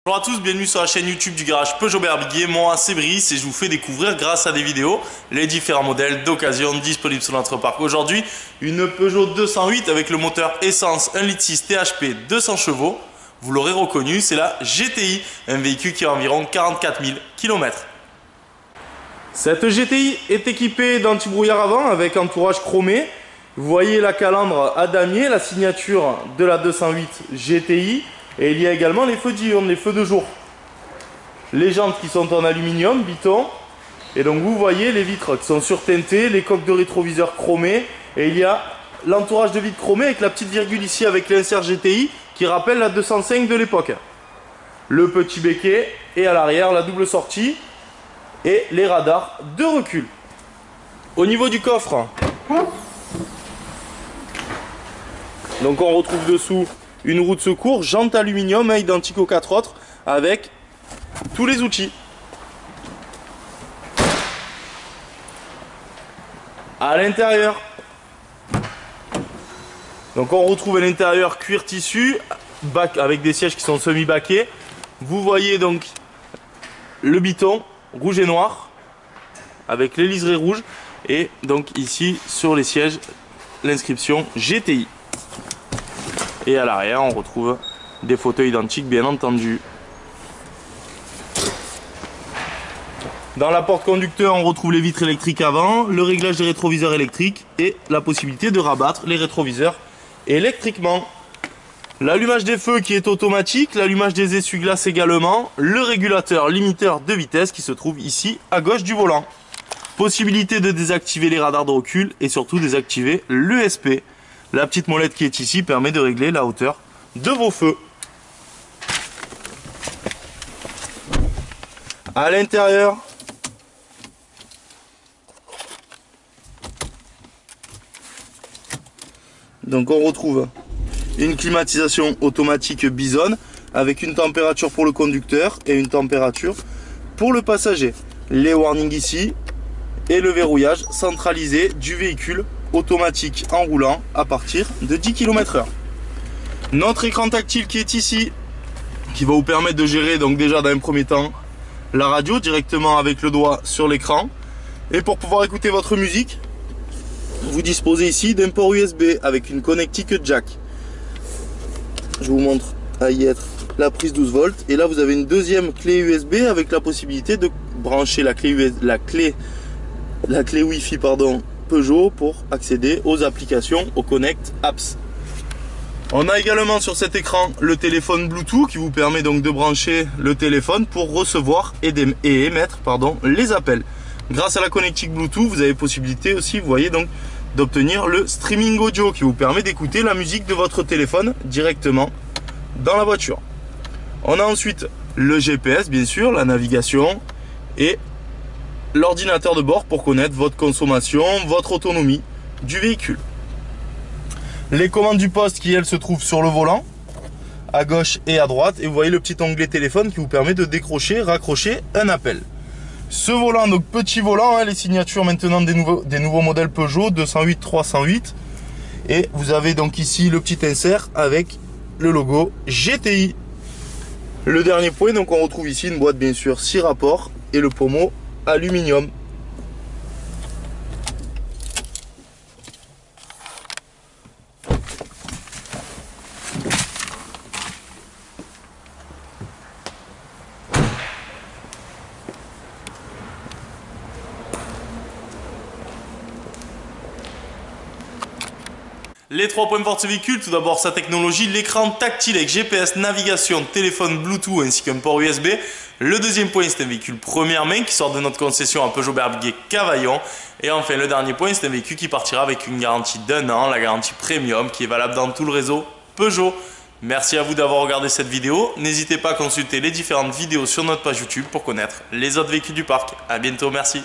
Bonjour à tous, bienvenue sur la chaîne YouTube du garage Peugeot Berbier. Moi c'est Brice et je vous fais découvrir grâce à des vidéos les différents modèles d'occasion disponibles sur notre parc. Aujourd'hui, une Peugeot 208 avec le moteur essence 1,6 litre THP 200 chevaux. Vous l'aurez reconnu, c'est la GTI, un véhicule qui a environ 44 000 km. Cette GTI est équipée d'anti-brouillard avant avec entourage chromé. Vous voyez la calandre à damier, la signature de la 208 GTI. Et il y a également les feux diurnes, les feux de jour. Les jantes qui sont en aluminium, biton. Et donc vous voyez les vitres qui sont surteintées, les coques de rétroviseur chromées. Et il y a l'entourage de vitres chromé avec la petite virgule ici avec l'insert GTI qui rappelle la 205 de l'époque. Le petit béquet et à l'arrière la double sortie et les radars de recul. Au niveau du coffre, donc on retrouve dessous une roue de secours, jante aluminium identique aux 4 autres avec tous les outils. À l'intérieur, donc on retrouve à l'intérieur cuir tissu avec des sièges qui sont semi-baquets. Vous voyez donc le biton rouge et noir avec les liserés rouges et donc ici sur les sièges l'inscription GTI. Et à l'arrière, on retrouve des fauteuils identiques, bien entendu. Dans la porte conducteur, on retrouve les vitres électriques avant, le réglage des rétroviseurs électriques et la possibilité de rabattre les rétroviseurs électriquement. L'allumage des feux qui est automatique, l'allumage des essuie-glaces également, le régulateur limiteur de vitesse qui se trouve ici à gauche du volant. Possibilité de désactiver les radars de recul et surtout désactiver l'ESP. La petite molette qui est ici permet de régler la hauteur de vos feux. À l'intérieur, donc on retrouve une climatisation automatique Bison avec une température pour le conducteur et une température pour le passager. Les warnings ici et le verrouillage centralisé du véhicule automatique en roulant à partir de 10 km/h. Notre écran tactile qui est ici, qui va vous permettre de gérer donc déjà dans un premier temps la radio directement avec le doigt sur l'écran. Et pour pouvoir écouter votre musique, vous disposez ici d'un port USB avec une connectique jack. Je vous montre à y être la prise 12 volts. Et là vous avez une deuxième clé USB avec la possibilité de brancher la clé Wi-Fi Peugeot pour accéder aux applications, au Connect Apps. On a également sur cet écran le téléphone Bluetooth qui vous permet donc de brancher le téléphone pour recevoir et émettre les appels. Grâce à la connectique Bluetooth, vous avez possibilité aussi, vous voyez donc, d'obtenir le streaming audio qui vous permet d'écouter la musique de votre téléphone directement dans la voiture. On a ensuite le GPS, bien sûr, la navigation et l'ordinateur de bord pour connaître votre consommation, votre autonomie du véhicule. Les commandes du poste qui elles se trouvent sur le volant, à gauche et à droite. Et vous voyez le petit onglet téléphone qui vous permet de décrocher, raccrocher un appel. Ce volant, donc petit volant, les signatures maintenant des nouveaux modèles Peugeot 208, 308. Et vous avez donc ici le petit insert avec le logo GTI. Le dernier point, donc on retrouve ici une boîte bien sûr 6 rapports et le pommeau aluminium. Les 3 points forts de ce véhicule, tout d'abord sa technologie, l'écran tactile avec GPS, navigation, téléphone Bluetooth ainsi qu'un port USB. Le deuxième point, c'est un véhicule première main qui sort de notre concession à Peugeot Berbier Cavaillon. Et enfin, le dernier point, c'est un véhicule qui partira avec une garantie d'1 an, la garantie premium qui est valable dans tout le réseau Peugeot. Merci à vous d'avoir regardé cette vidéo. N'hésitez pas à consulter les différentes vidéos sur notre page YouTube pour connaître les autres véhicules du parc. À bientôt, merci.